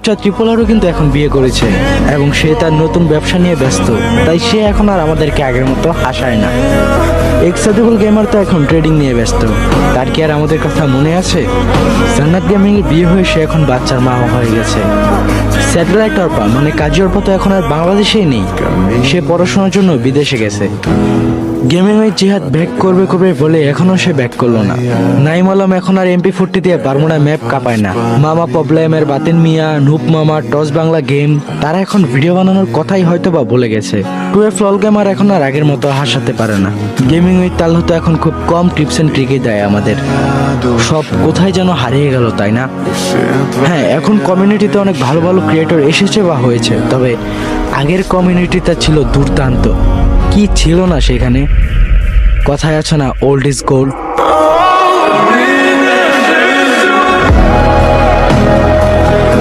ত্রিপোলারও কিন্তু এখন বিয়ে করেছে এবং সে তার নতুন ব্যবসা নিয়ে ব্যস্ত, তাই সে এখন আর আমাদেরকে আগের মতো হাসায় না। এক্সাইটেবল গেমার তো এখন ট্রেডিং নিয়ে ব্যস্ত, তার কি আর আমাদের কথা মনে আছে? জান্নাত গেমিং এর বিয়ে হয়ে সে এখন বাচ্চার মা হয়ে গেছে। স্যাটেলাইট অর্পা মানে কাজী অর্পা তো এখন আর বাংলাদেশেই নেই, সে পড়াশোনার জন্য বিদেশে গেছে। গেমিং এর জিহাদ ব্যাক করবে করবে বলে এখনো সে ব্যাক করলো না। নাইম আলম এখন আর MP40 দিয়ে বারমুডা ম্যাপ কাঁপায় না। মামা প্রবলেমের বাতিন মিয়া, নুপ মামা, টস বাংলা গেম, তারা এখন ভিডিও বানানোর কথাই হয়তো বা বলে গেছে। 12 লল গেমার এখন আর আগের মতো হাসাতে পারে না। গেমিং উইথ তালহা তো এখন খুব কম টিপস এন্ড ট্রিকই দেয় আমাদের, সব কোথায় যেন হারিয়ে গেল, তাই না? হ্যাঁ, এখন কমিউনিটিতে অনেক ভালো ভালো ক্রিয়েটর এসেছে বা হয়েছে, তবে আগের কমিউনিটিটা ছিল দুর্দান্ত। কি ছিল না সেখানে? কথায় আছে না, ওল্ড ইজ গোল্ড।